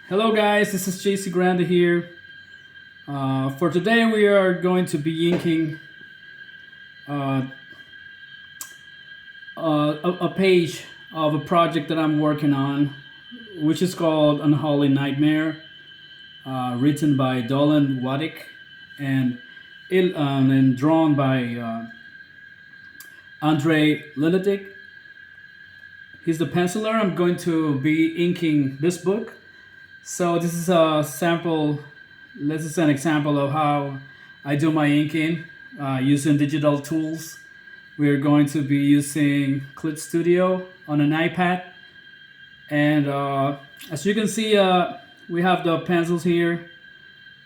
Hello, guys. This is JC Grande here. For today, we are going to be inking uh, a page of a project that I'm working on, which is called Unholy Nightmare, written by Dolan Waddick and and drawn by Andre Lunatic. He's the penciler. I'm going to be inking this book. So this is a sample. This is an example of how I do my inking using digital tools. We're going to be using Clip Studio on an iPad, and as you can see, we have the pencils here,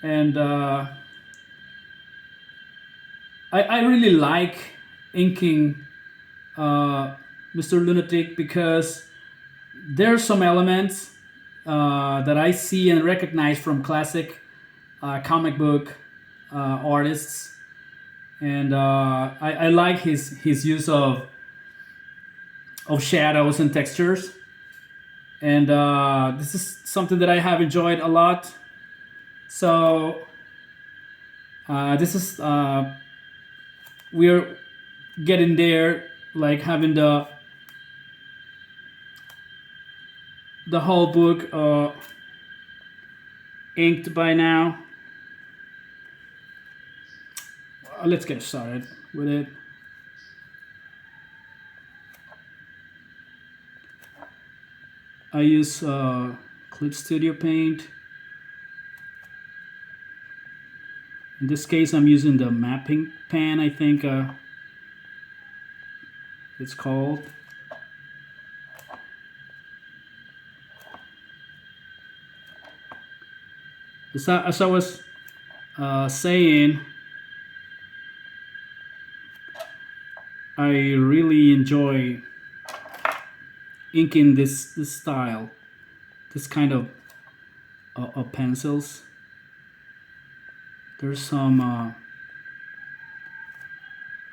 and I really like inking Mr. Lunatic because there are some elements that I see and recognize from classic comic book artists, and I like his use of shadows and textures, and this is something that I have enjoyed a lot. So this is we're getting there, like having the whole book inked by now. Let's get started with it. I use Clip Studio Paint. In this case, I'm using the mapping pen, I think it's called. As I was saying, I really enjoy inking this style, this kind of pencils. There's some I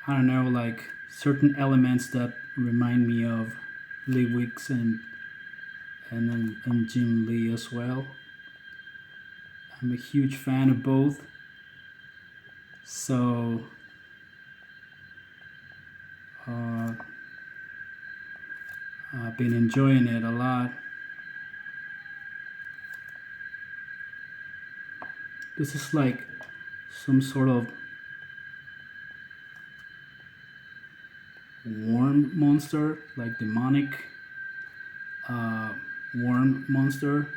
don't know, like certain elements that remind me of Lee Wicks and Jim Lee as well. I'm a huge fan of both, so I've been enjoying it a lot. This is like some sort of worm monster, like demonic worm monster,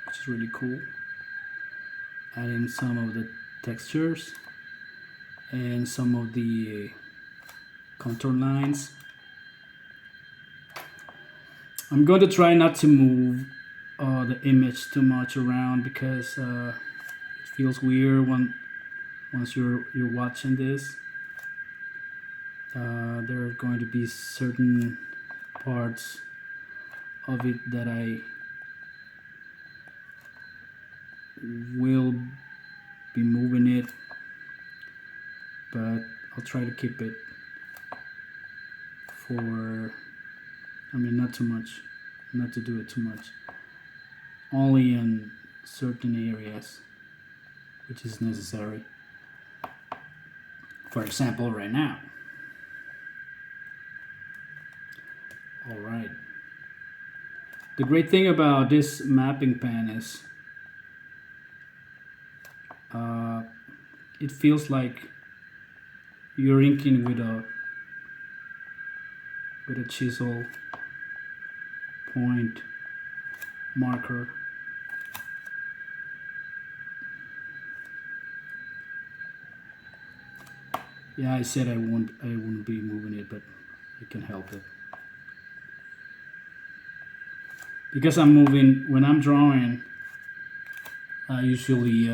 which is really cool. Adding some of the textures and some of the contour lines. I'm going to try not to move the image too much around because it feels weird once you're watching this. There are going to be certain parts of it that I will be moving it, but I'll try to keep it for, I mean, not too much, not to do it too much, only in certain areas which is necessary. For example, right now. All right. The great thing about this mapping pen is it feels like you're inking with a chisel point marker. Yeah, I said I wouldn't be moving it, but I can help it. Because I'm moving, when I'm drawing, I usually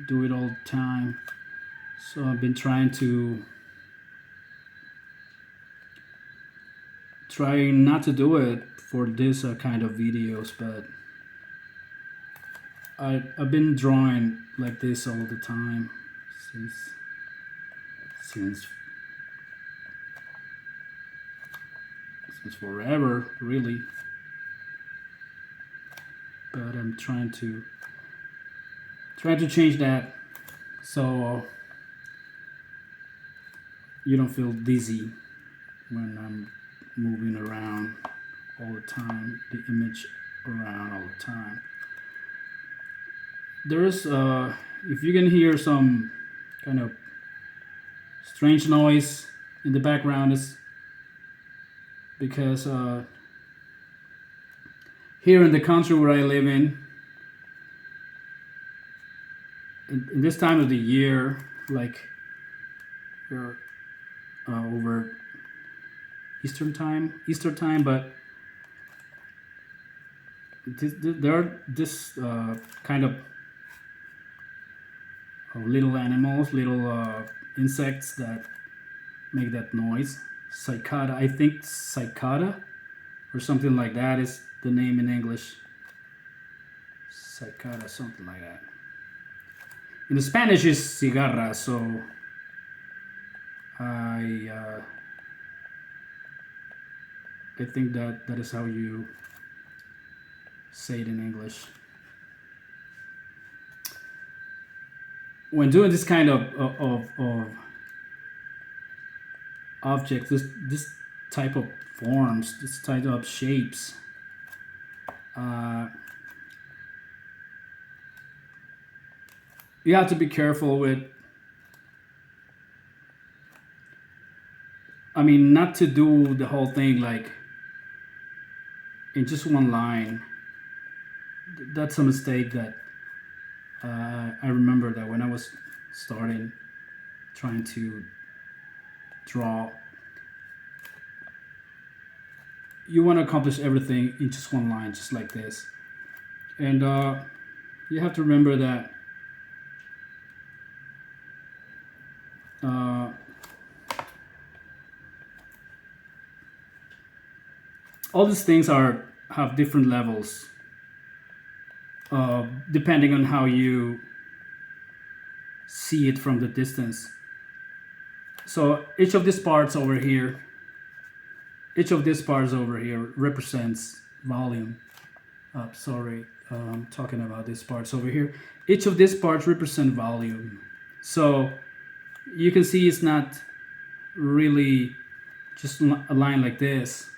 do it all the time. So I've been trying not to do it for this kind of videos, but I've been drawing like this all the time since since forever, really. But I'm trying to change that so you don't feel dizzy when I'm moving around all the time, the image around all the time. There's if you can hear some kind of strange noise in the background, it's because here in the country where I live in this time of the year, like you're over Eastern time, but there are this kind of little animals, little insects that make that noise. Cicada, I think cicada or something like that is the name in English. Cicada, something like that. In the Spanish is cigarra, so I think that is how you say it in English. When doing this kind of objects, this type of forms, this type of shapes, you have to be careful with. I mean, not to do the whole thing like in just one line. That's a mistake that I remember that when I was starting trying to draw, you want to accomplish everything in just one line, just like this. And you have to remember that all these things have different levels depending on how you see it from the distance. So each of these parts over here represents volume. Sorry, I'm talking about these parts over here. Each of these parts represent volume. So you can see it's not really just a line like this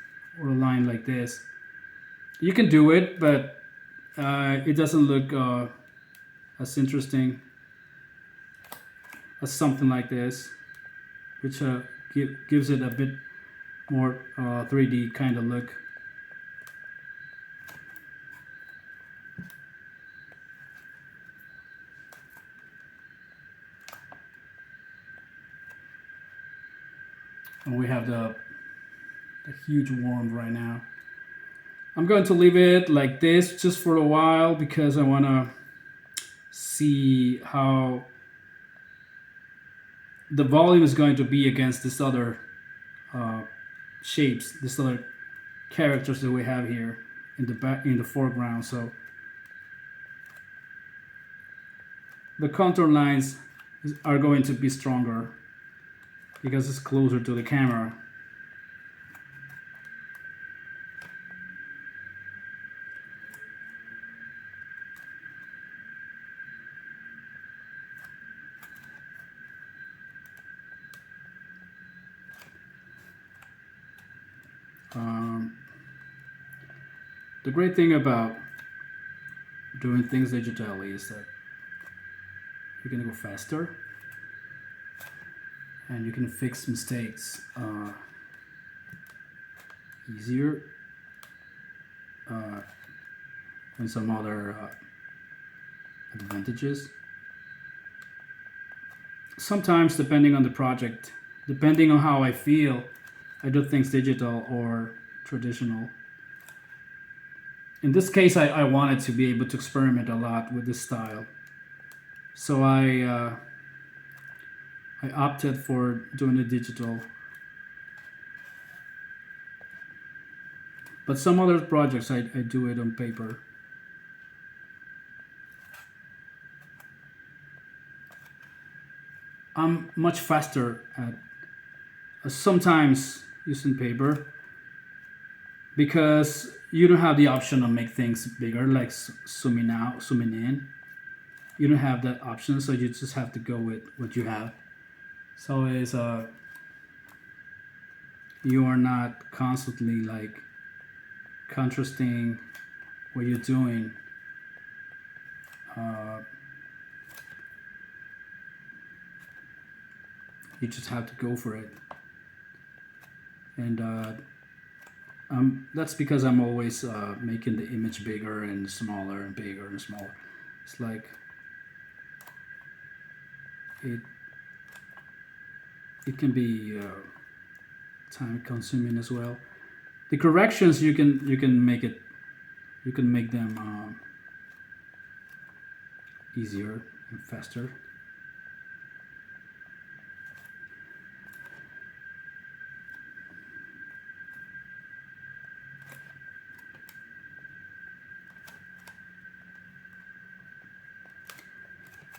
or a line like this. You can do it, but it doesn't look as interesting as something like this, which gives it a bit more 3D kind of look. And we have the huge worm right now. I'm going to leave it like this just for a while because I want to see how the volume is going to be against this other shapes, this other characters that we have here in the foreground. So the contour lines are going to be stronger because it's closer to the camera. The great thing about doing things digitally is that you can go faster and you can fix mistakes easier and some other advantages. Sometimes, depending on the project, depending on how I feel, I do things digital or traditional. In this case, I wanted to be able to experiment a lot with this style, so I opted for doing it digital. But some other projects I do it on paper. I'm much faster at sometimes using paper, because you don't have the option to make things bigger, like zooming out, zooming in. You don't have that option, so you just have to go with what you have. So it's you are not constantly like contrasting what you're doing. Uh, you just have to go for it, and that's because I'm always making the image bigger and smaller and bigger and smaller. It's like it it can be time consuming as well. The corrections you can make it, you can make them easier and faster.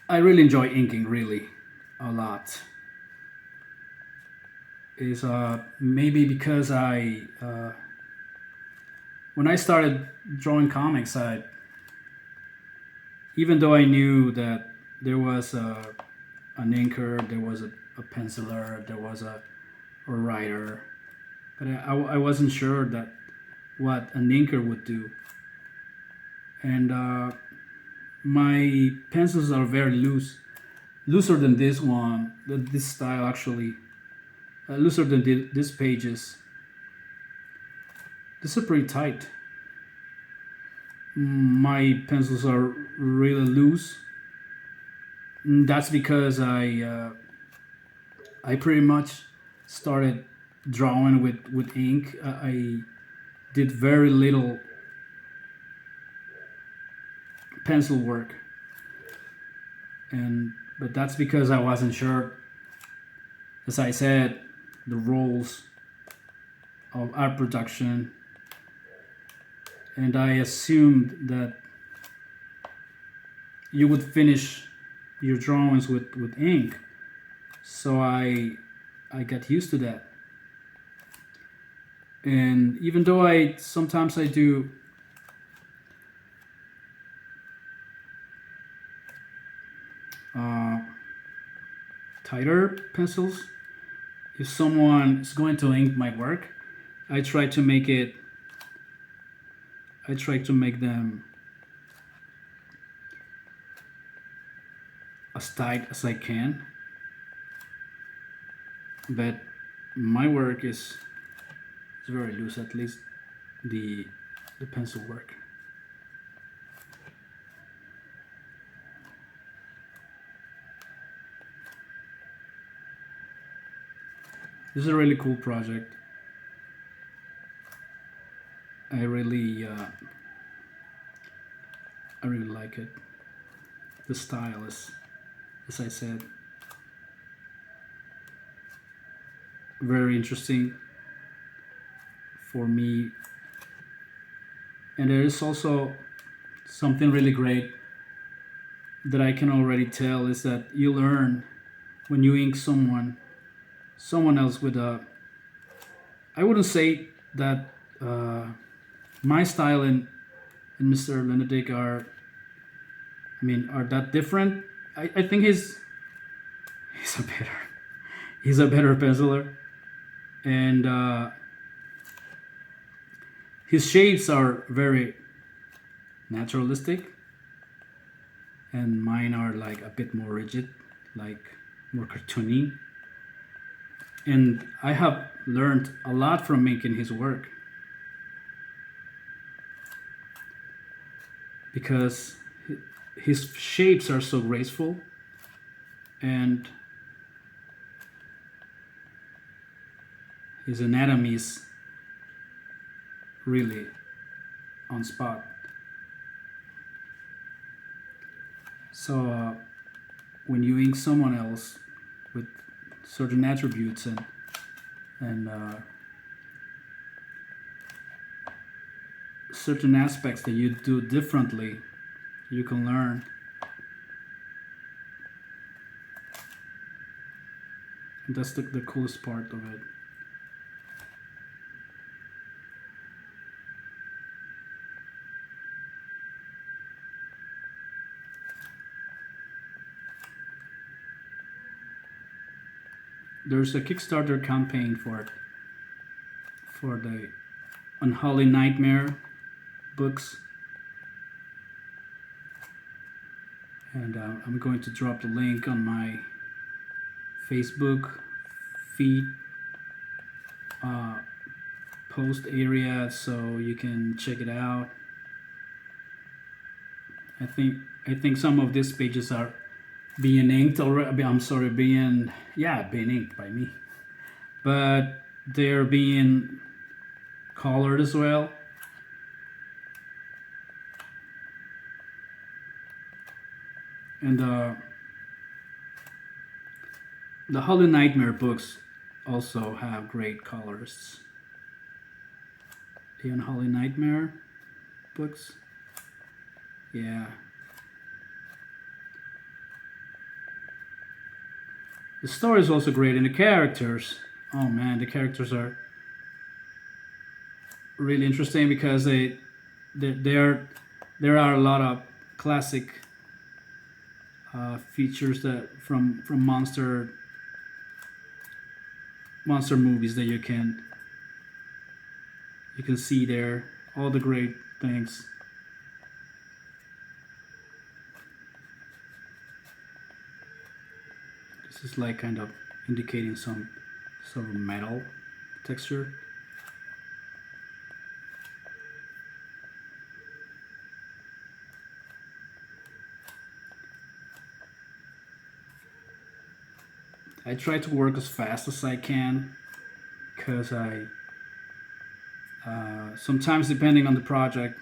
I really enjoy inking, really, a lot. Is maybe because when I started drawing comics, I even though I knew that there was an inker, there was a penciler, there was a writer, but I wasn't sure that what an inker would do. And my pencils are very loose, looser than this one, this style actually, looser than this pages. This is pretty tight. My pencils are really loose. That's because I pretty much started drawing with ink. I did very little pencil work, and but that's because I wasn't sure, as I said, the rules of art production, and I assumed that you would finish your drawings with ink. So I got used to that. And even though I sometimes I do tighter pencils, if someone is going to ink my work, I try to make it. I try to make them as tight as I can. But my work is very loose, at least the pencil work. This is a really cool project. I really I really like it. The style is, as I said, very interesting for me. And there is also something really great that I can already tell is that you learn when you ink someone else with a. I wouldn't say that my style and Mr. Lenedick are. I mean, are that different? I think he's a better he's a better penciler, and his shades are very naturalistic, and mine are like a bit more rigid, like more cartoony. And I have learned a lot from making his work because his shapes are so graceful, and his anatomy is really on spot. So when you ink someone else with certain attributes and certain aspects that you do differently, you can learn. And that's the coolest part of it. there's a Kickstarter campaign for the Unholy Nightmare books, and I'm going to drop the link on my Facebook feed post area so you can check it out. I think some of these pages are being inked already. I'm sorry, being inked by me, but they're being colored as well. And the Holy Nightmare books also have great colors. The Unholy Nightmare books, yeah. The story is also great, and the characters, oh man, the characters are really interesting because there are a lot of classic features that from monster movies that you can see there, all the great things. This is like kind of indicating some sort of metal texture. I try to work as fast as I can because I sometimes, depending on the project,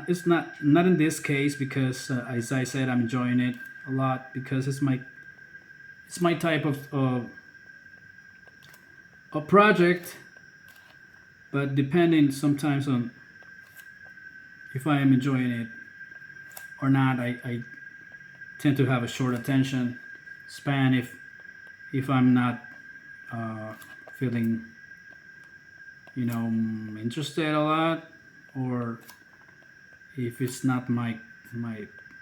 it's not in this case because as I said, I'm enjoying it a lot because it's my type of a project. But depending sometimes on if I am enjoying it or not, I tend to have a short attention span if I'm not feeling, interested a lot, or if it's not my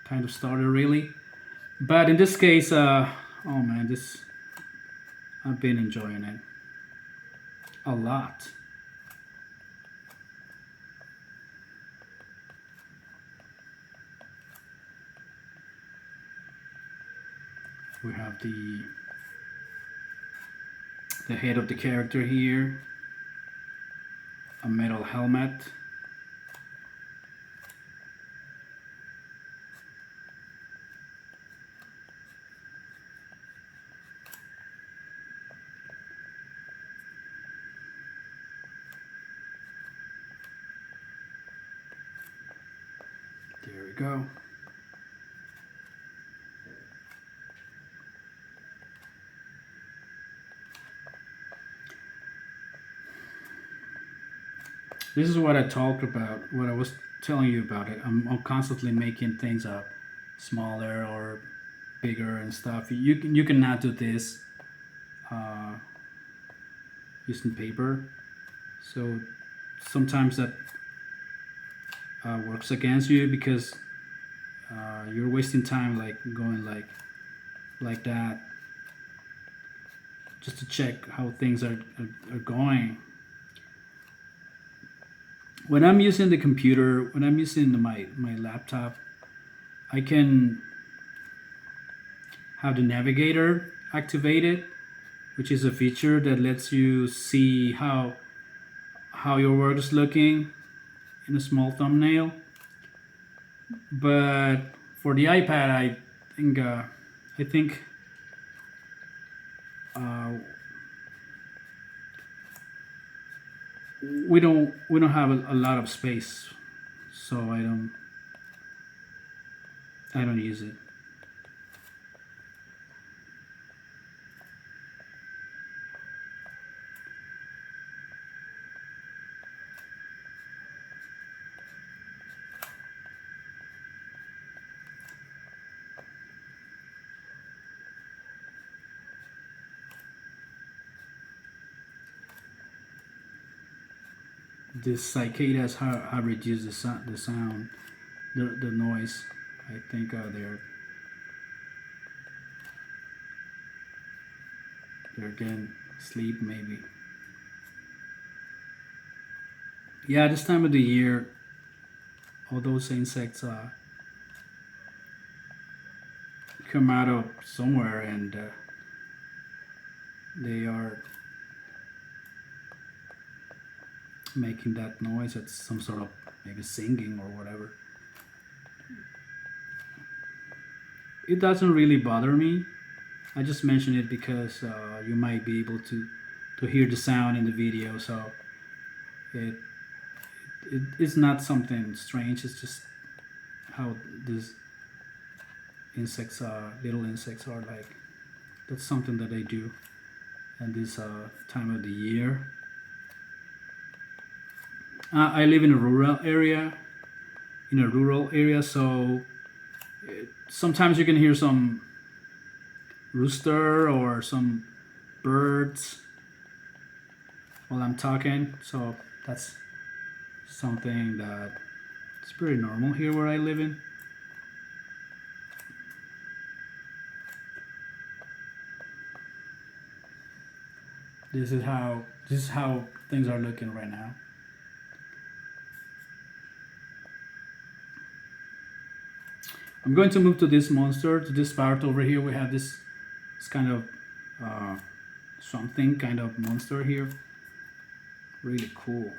kind of story really. But in this case, oh man, I've been enjoying it a lot. We have the head of the character here, a metal helmet. There we go. This is what I talked about, what I was telling you about it. I'm constantly making things up smaller or bigger and stuff. You cannot do this using paper. So sometimes that works against you because you're wasting time like going like that just to check how things are going. When I'm using the computer, when I'm using my laptop, I can have the navigator activated, which is a feature that lets you see how your work is looking in a small thumbnail. But for the iPad, I think we don't have a lot of space, so I don't use it. These cicadas have reduced the sound, the noise. I think they're getting sleep maybe. Yeah, this time of the year, all those insects come out of somewhere, and they are making that noise. It's some sort of maybe singing or whatever. It doesn't really bother me. I just mention it because you might be able to hear the sound in the video. So it it's not something strange. It's just how these insects little insects are like. That's something that they do at this time of the year. I live in a rural area. So sometimes you can hear some rooster or some birds while I'm talking. So that's something that it's pretty normal here where I live in. This is how things are looking right now. I'm going to move to this monster, to this part over here. We have this kind of something kind of monster here. Really cool.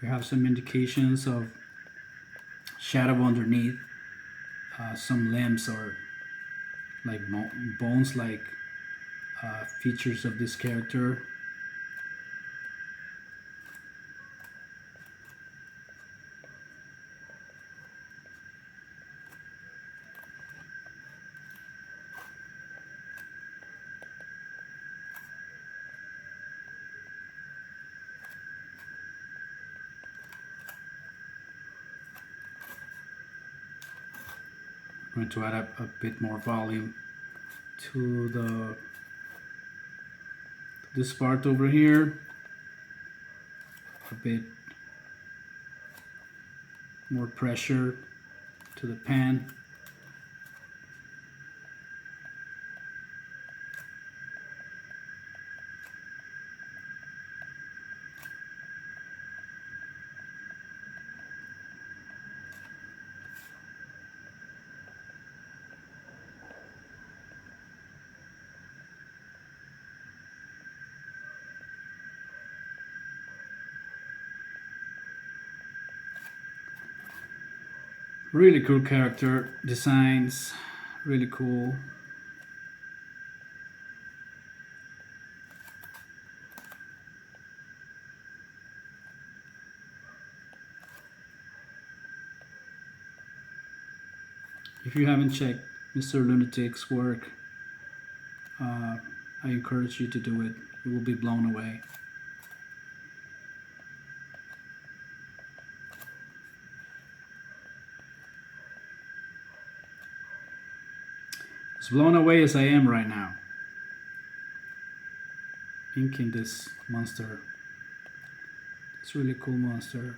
We have some indications of shadow underneath, some limbs or like bones, like features of this character. I'm going to add a bit more volume to this part over here, a bit more pressure to the pan. Really cool character designs, really cool. If you haven't checked Mr. Lunatic's work, I encourage you to do it. You will be blown away. As blown away as I am right now, inking this monster. It's a really cool monster.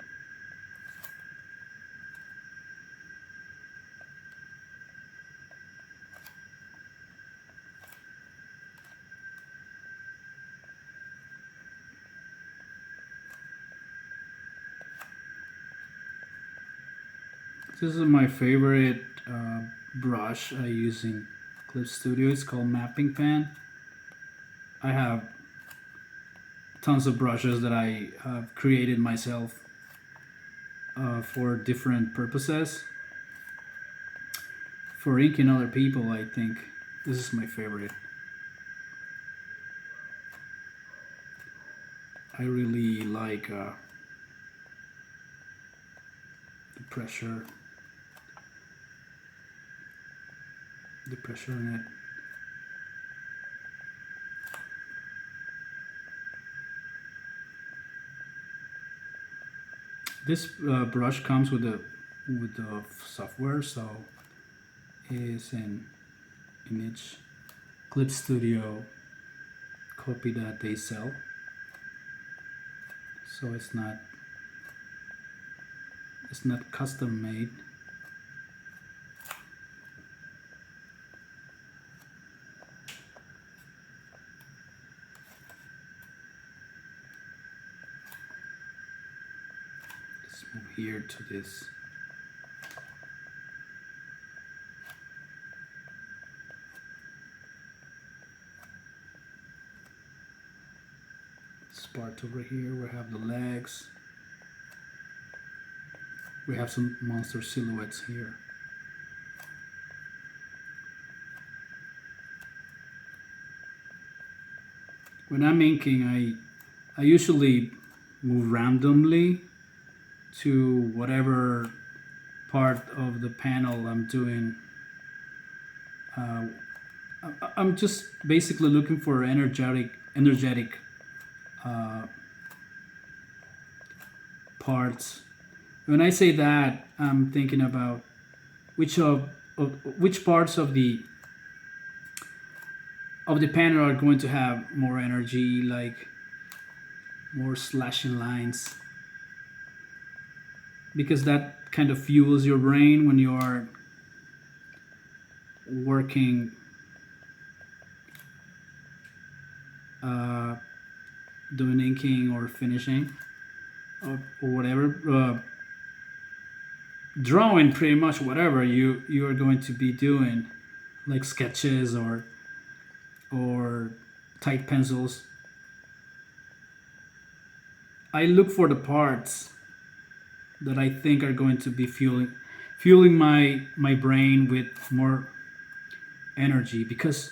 This is my favorite brush I use in Clip Studio. It's called Mapping Pen. I have tons of brushes that I have created myself for different purposes. For inking other people, I think this is my favorite. I really like the pressure in it. This brush comes with the software, so is an image Clip Studio copy that they sell, so it's not custom made. Let's move here to this. Part over here, we have the legs, we have some monster silhouettes here. When I'm inking, I usually move randomly to whatever part of the panel I'm doing. I'm just basically looking for energetic parts. When I say that, I'm thinking about which parts of the panel are going to have more energy, like more slashing lines, because that kind of fuels your brain when you are working doing inking or finishing or whatever, drawing, pretty much whatever you are going to be doing, like sketches or tight pencils. I look for the parts that I think are going to be fueling my brain with more energy, because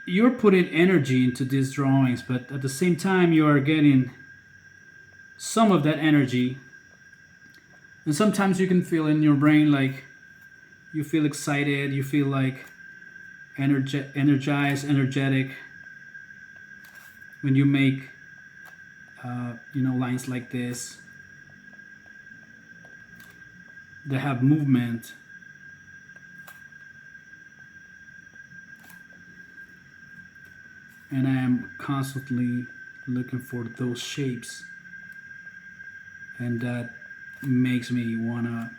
you're putting energy into these drawings, but at the same time you are getting some of that energy, and sometimes you can feel in your brain like you feel excited, you feel like energized, energetic when you make lines like this that have movement. And I am constantly looking for those shapes, and that makes me wanna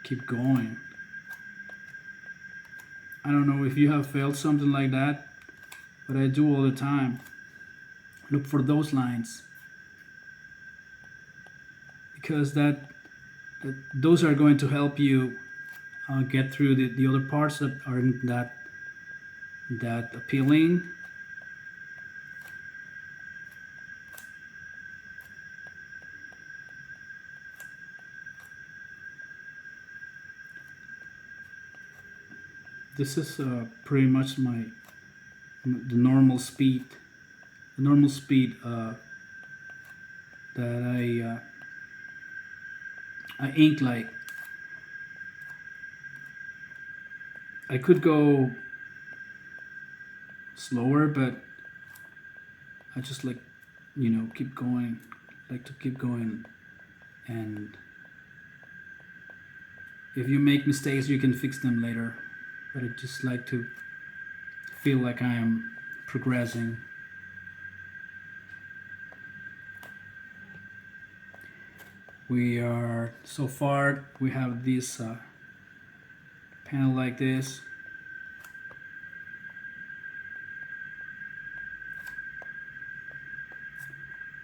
keep going. I don't know if you have felt something like that, but I do all the time. Look for those lines, because those are going to help you get through the other parts that aren't that appealing. This is pretty much the normal speed that I ink like. I could go slower, but I just keep going. Like to keep going, and if you make mistakes, you can fix them later. But I just like to feel like I am progressing. So far we have this panel like this.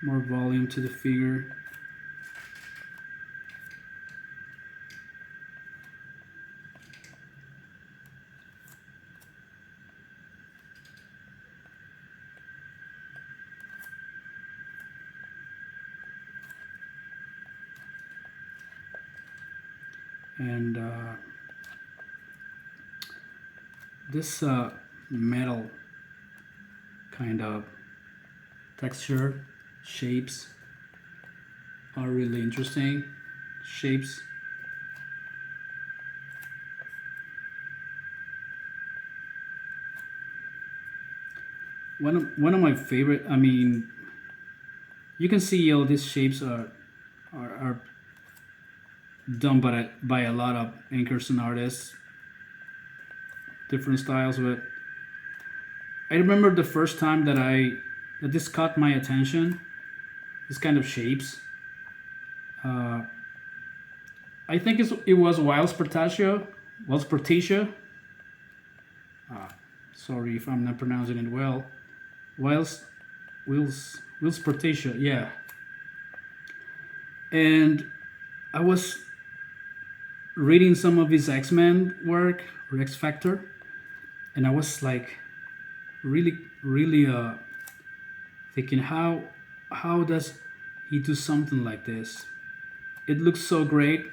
More volume to the figure. And this metal kind of texture shapes are really interesting shapes. One of my favorite, I mean, you can see all these shapes are done by a lot of inkers and artists. different styles. But I remember the first time that this caught my attention. This kind of shapes. Uh, I think it was Wild Spartatia. Wild Spartatia. Sorry if I'm not pronouncing it well. Wild Wild Spartatia. Yeah. And I was reading some of his X-Men work or X Factor, and I was like really thinking how does he do something like this? It looks so great.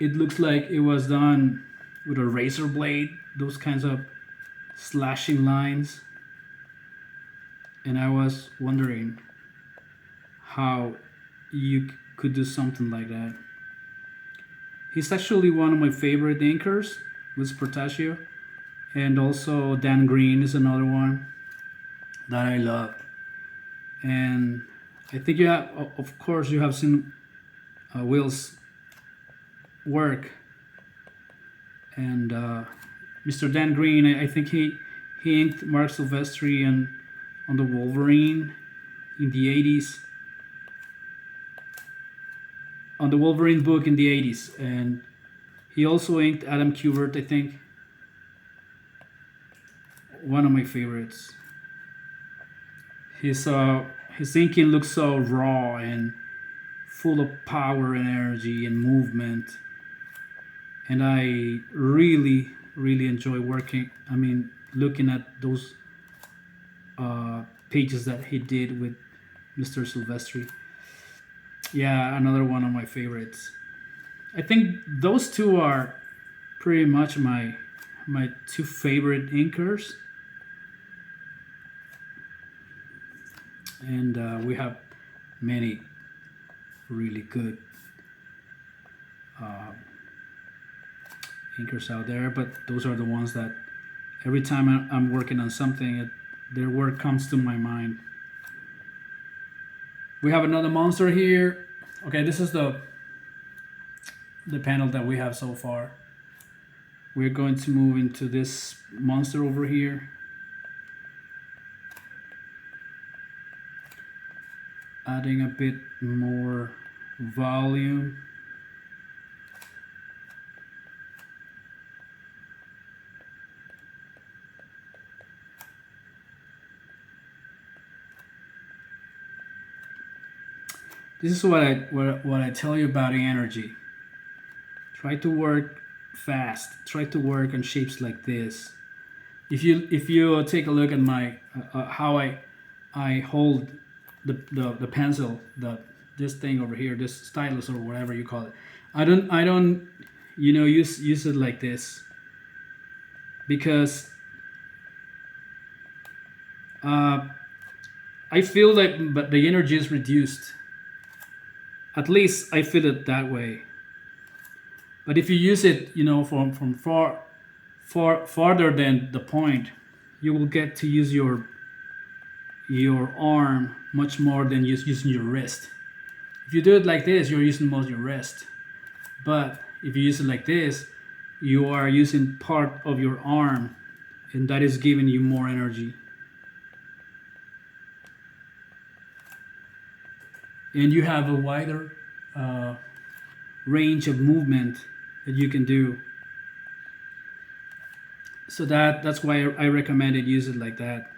It looks like it was done with a razor blade, those kinds of slashing lines. And I was wondering how you could do something like that. He's actually one of my favorite inkers with Portatio, and also Dan Green is another one that I love. And I think you have, of course, you have seen Will's work, and Mr. Dan Green. I think he inked Mark Silvestri and on the Wolverine in the 80s, on the Wolverine book in the 80s, and he also inked Adam Kubert, I think. One of my favorites. His inking looks so raw and full of power and energy and movement, and I really enjoy working. I mean, looking at those pages that he did with Mr. Silvestri. Yeah, another one of my favorites. I think those two are pretty much my two favorite inkers, and we have many really good uh, inkers out there, but those are the ones that every time I'm working on something, their work comes to my mind. We have another monster here. Okay, this is the panel that we have so far. We're going to move into this monster over here. Adding a bit more volume. This is what I tell you about the energy. Try to work fast. Try to work on shapes like this. If you take a look at my how I hold the pencil, this thing over here, this stylus or whatever you call it. I don't use it like this, because I feel that but the energy is reduced. At least I feel it that way. But if you use it, from farther than the point, you will get to use your arm much more than using your wrist. If you do it like this, you're using most your wrist. But if you use it like this, you are using part of your arm, and that is giving you more energy. And you have a wider range of movement that you can do. So that's why I recommended use it like that.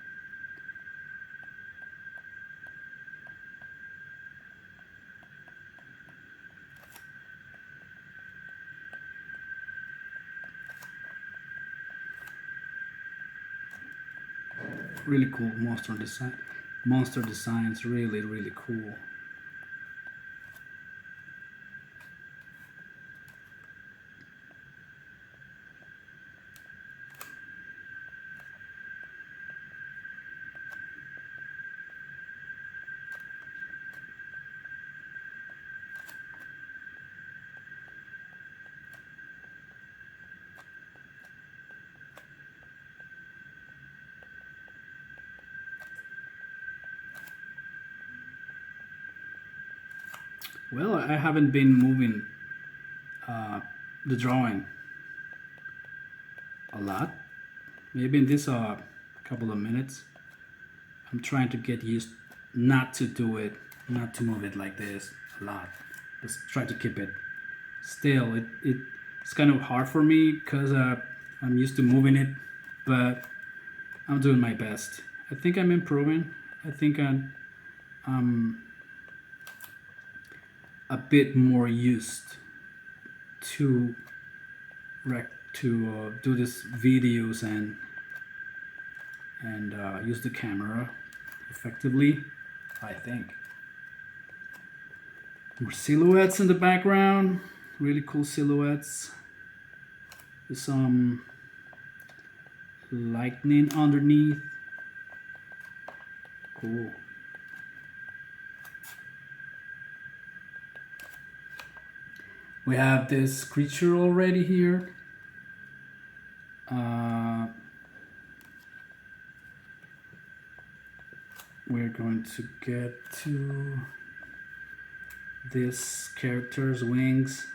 Really cool monster design. Monster designs really cool. Well, I haven't been moving the drawing. a lot. Maybe in this couple of minutes. I'm trying to get used not to do it, not to move it like this a lot. Just try to keep it still. It's kind of hard for me because I'm used to moving it, but I'm doing my best. I think I'm improving. I think I'm a bit more used to do these videos and use the camera effectively, I think. More silhouettes in the background, really cool silhouettes. There's some lightning underneath. Cool. We have this creature already here. We're going to get to this character's wings.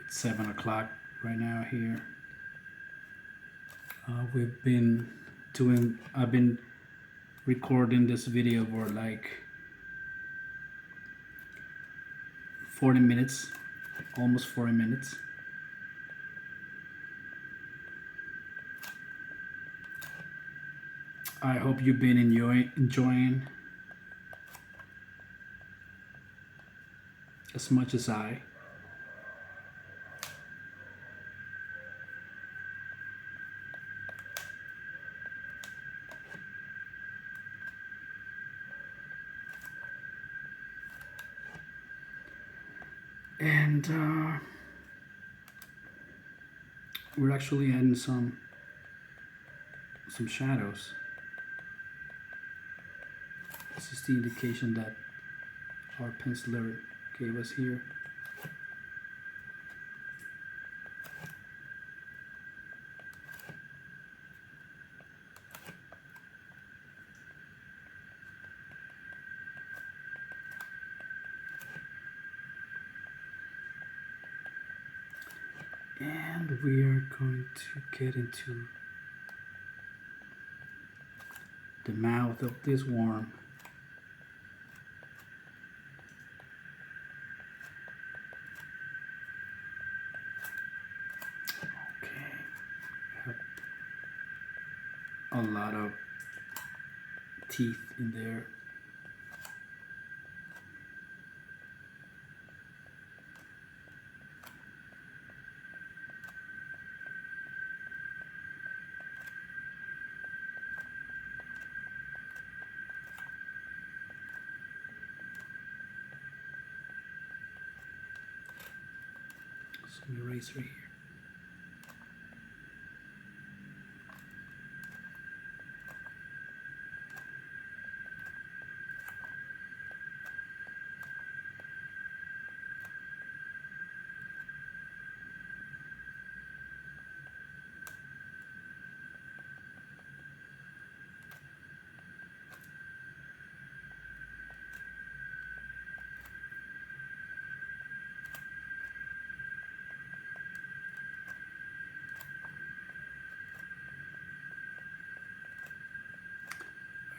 It's 7 o'clock right now here. I've been recording this video for like 40 minutes, almost 40 minutes. I hope you've been enjoying as much as I. And we're actually adding some shadows. This is the indication that our penciler gave us here. And we are going to get into the mouth of this worm. Okay, have a lot of teeth in there. Some eraser here.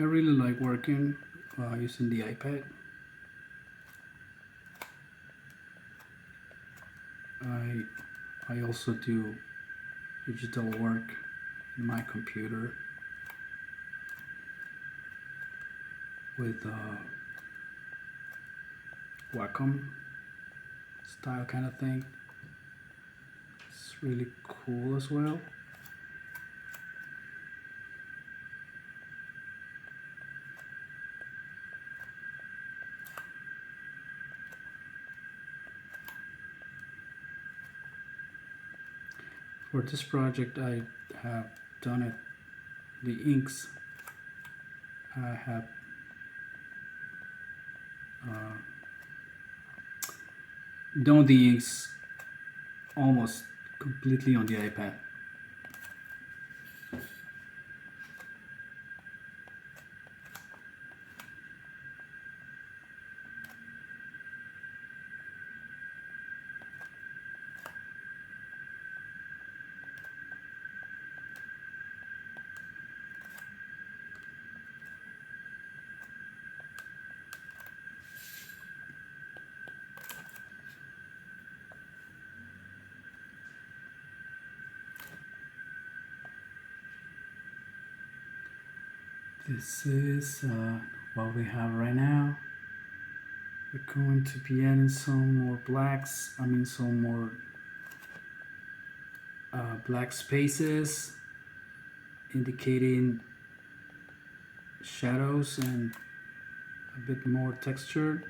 I really like working using the iPad. I also do digital work in my computer with Wacom style kind of thing. It's really cool as well. For this project, I have done it. The inks I have doing the inks almost completely on the iPad. This is what we have right now. We're going to be adding some more blacks, some more black spaces indicating shadows and a bit more texture.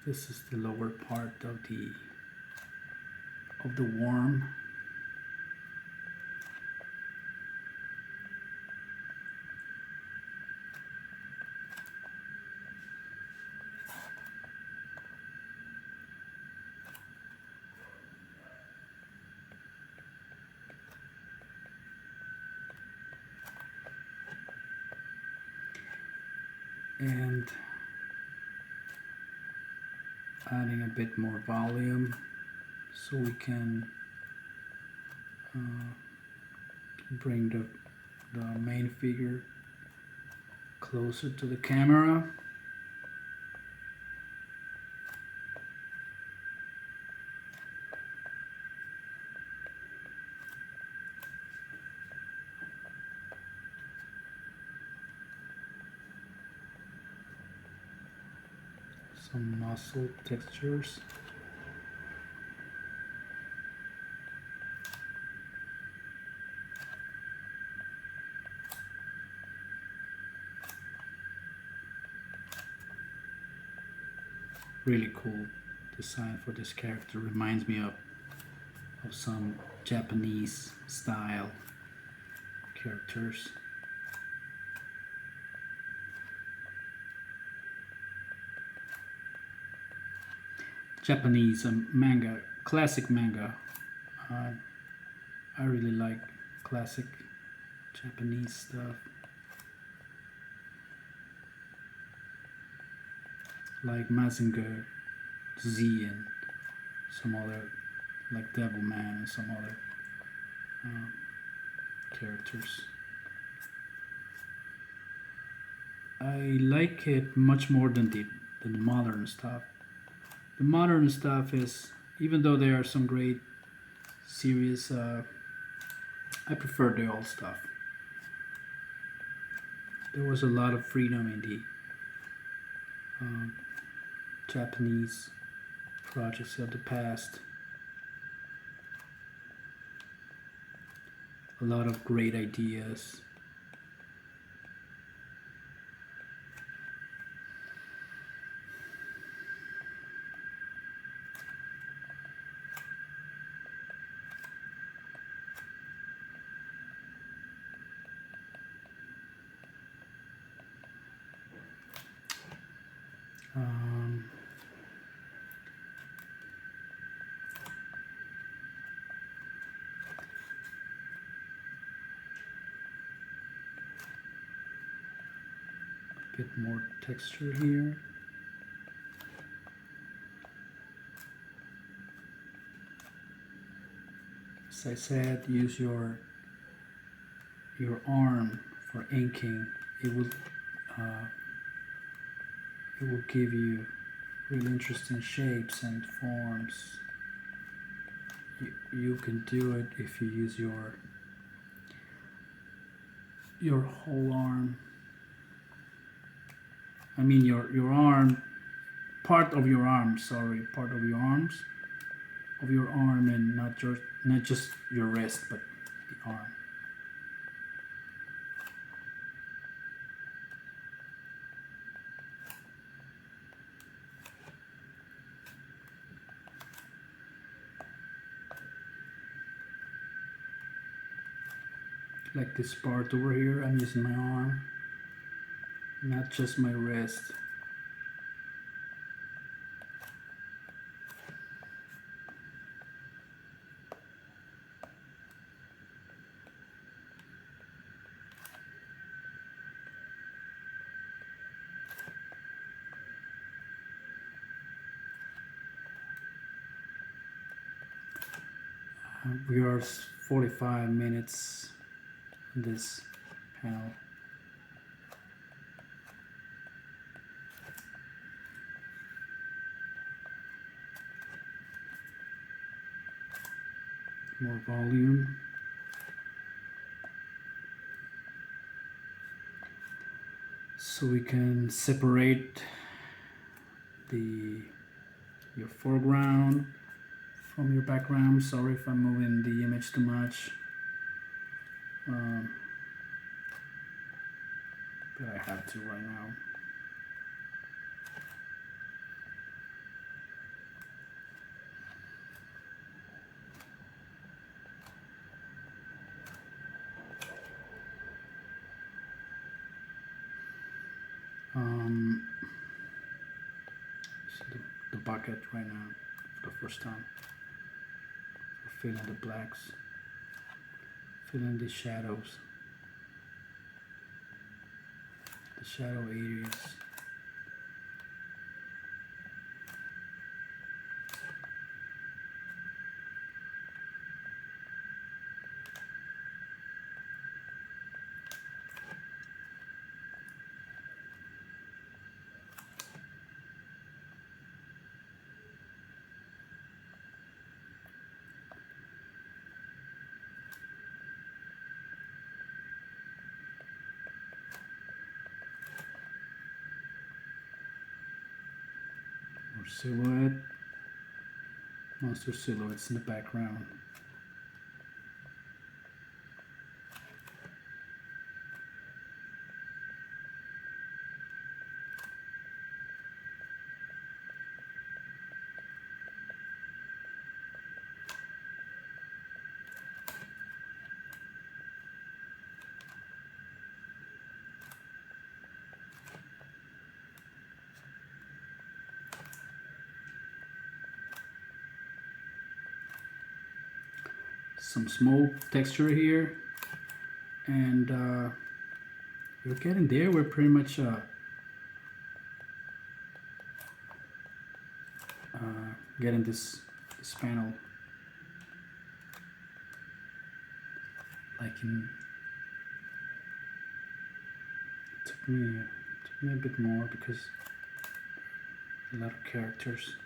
This is the lower part of the worm. And adding a bit more volume so we can bring the main figure closer to the camera. Some muscle textures. Really cool design for this character. Reminds me of some Japanese style characters. Japanese manga, classic manga. I really like classic Japanese stuff, like Mazinger Z and some other, like Devilman and some other characters. I like it much more than the modern stuff. The modern stuff is, even though there are some great series, I prefer the old stuff. There was a lot of freedom in the Japanese projects of the past. A lot of great ideas. Bit more texture here. As I said, use your arm for inking. It will give you really interesting shapes and forms. You can do it if you use your whole arm. I mean your arm, part of your arm, sorry, part of your arms, of your arm, and not just your wrist, but the arm. like this part over here. I'm using my arm, not just my wrist. We are 45 minutes in this panel. More volume. So we can separate your foreground from your background. Sorry if I'm moving the image too much, but I have to right now. See the bucket right now for the first time. Fill in the blacks, fill in the shadows, the shadow areas. More silhouette, monster silhouettes in the background. Some smoke texture here, and we're getting there. We're pretty much getting this panel like in. It took me a bit more because a lot of characters.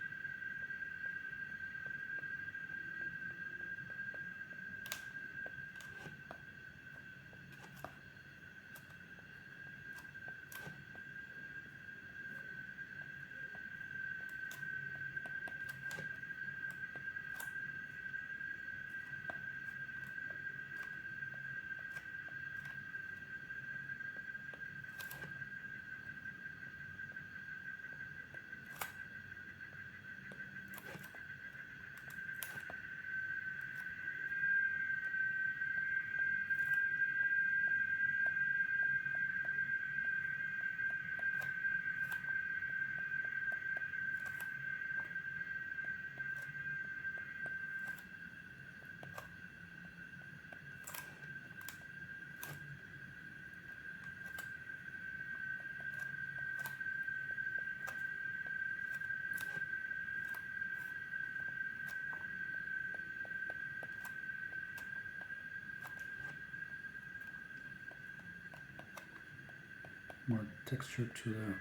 More texture to the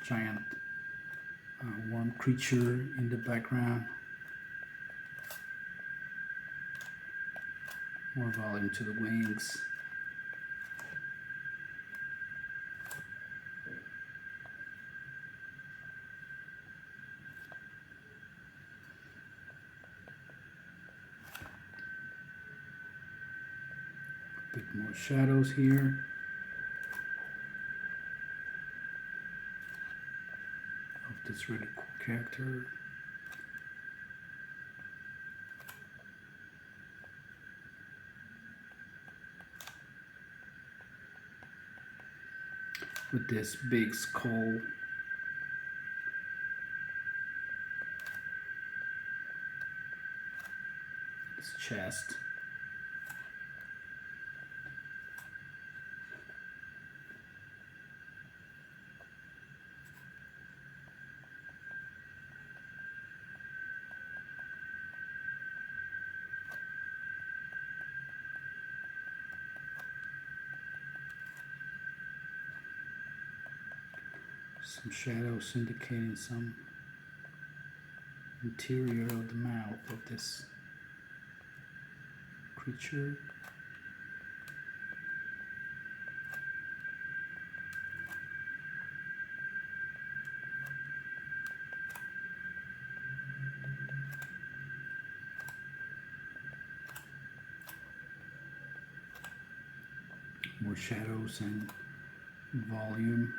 giant worm creature in the background. More volume to the wings. A bit more shadows here. Of this really cool character. with this big skull. His chest. Some shadows indicating some interior of the mouth of this creature. More shadows and volume.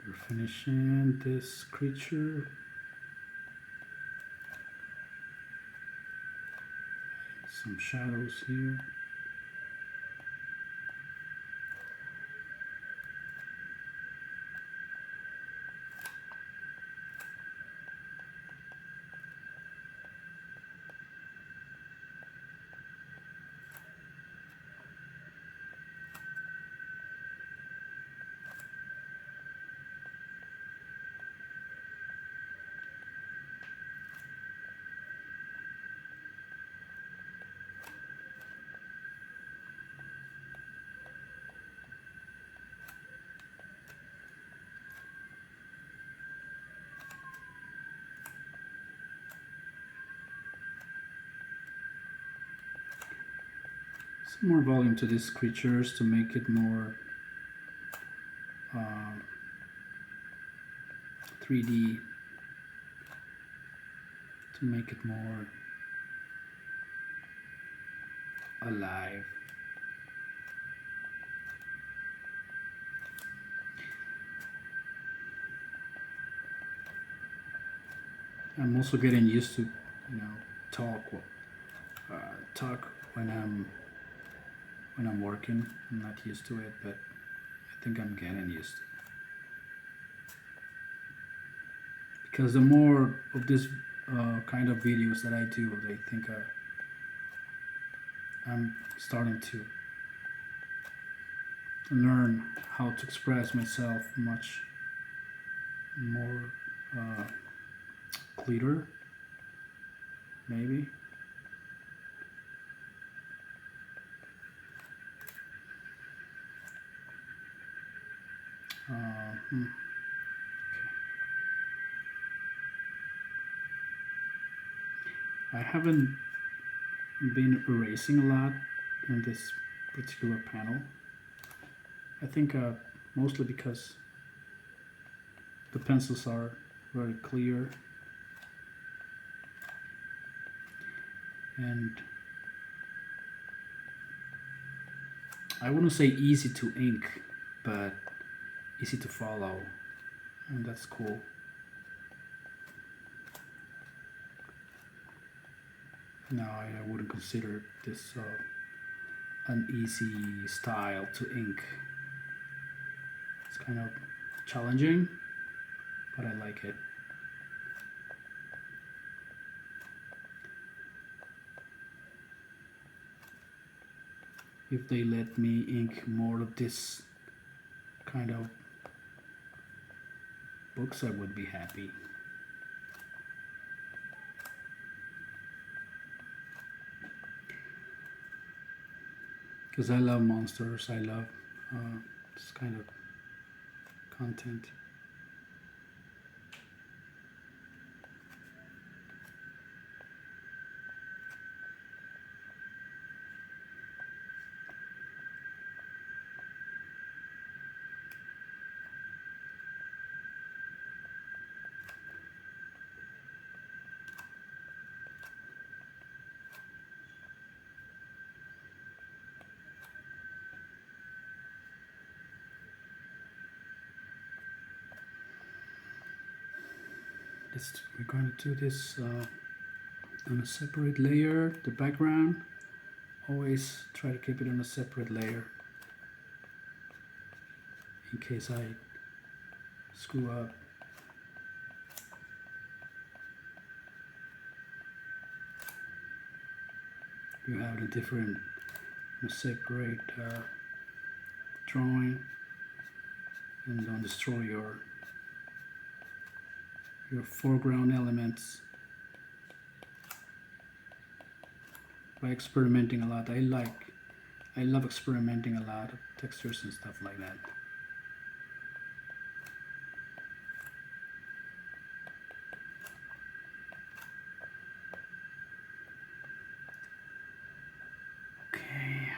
We're finishing this creature. Some shadows here. Some more volume to these creatures to make it more 3D, to make it more alive. I'm also getting used to, talk when I'm working. I'm not used to it, but I think I'm getting used to it. Because the more of this kind of videos that I do, I think I'm starting to learn how to express myself much more clearer, maybe. Okay. I haven't been erasing a lot in this particular panel. I think mostly because the pencils are very clear and I wouldn't say easy to ink, but easy to follow, and that's cool. No, I wouldn't consider this an easy style to ink. It's kind of challenging, but I like it. If they let me ink more of this kind of books I would be happy. Because I love monsters, I love this kind of content. We're going to do this on a separate layer, the background. Always try to keep it on a separate layer in case I screw up. You have a different, separate drawing, and don't destroy your foreground elements by experimenting a lot. I love experimenting a lot of textures and stuff like that. Okay.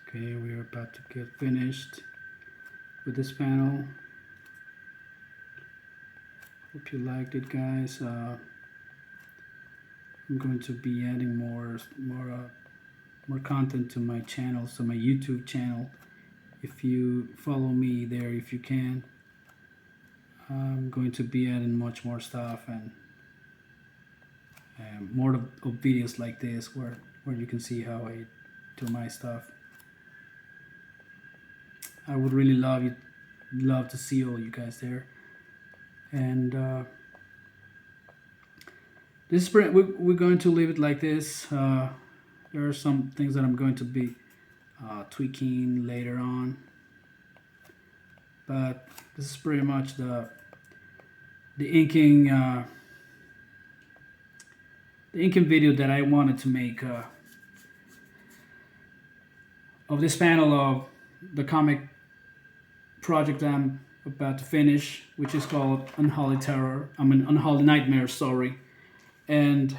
Okay, we're about to get finished with this panel. Hope you liked it, guys. I'm going to be adding more content to my channel, so my YouTube channel. If you follow me there, if you can, I'm going to be adding much more stuff and more of videos like this where you can see how I do my stuff. I would really love to see all you guys there. And this sprint, we're going to leave it like this. There are some things that I'm going to be tweaking later on, but this is pretty much the inking video that I wanted to make of this panel of the comic project I'm about to finish, which is called Unholy Terror. Unholy Nightmare, sorry. And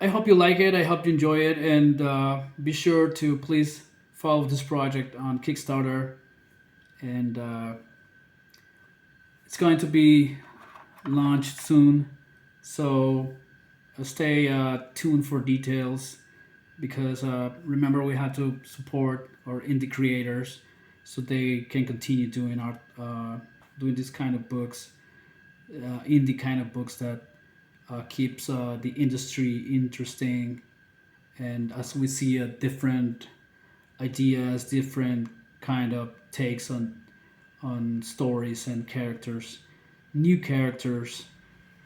I hope you like it. I hope you enjoy it, and be sure to please follow this project on Kickstarter. And it's going to be launched soon, so stay tuned for details. Because remember, we have to support our indie creators so they can continue doing doing this kind of books, indie kind of books that keeps the industry interesting. And as we see different ideas, different kind of takes on stories and characters, new characters,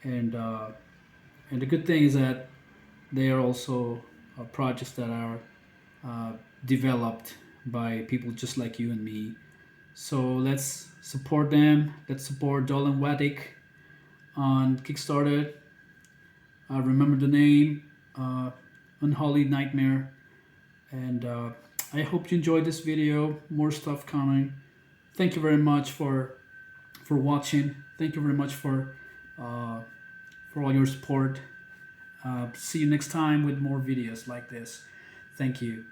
and the good thing is that they are also projects that are developed by people just like you and me. So let's support them. Let's support Dolan Wadik on Kickstarter. Remember the name, Unholy Nightmare. And I hope you enjoyed this video. More stuff coming. Thank you very much for watching. Thank you very much for all your support. See you next time with more videos like this. Thank you.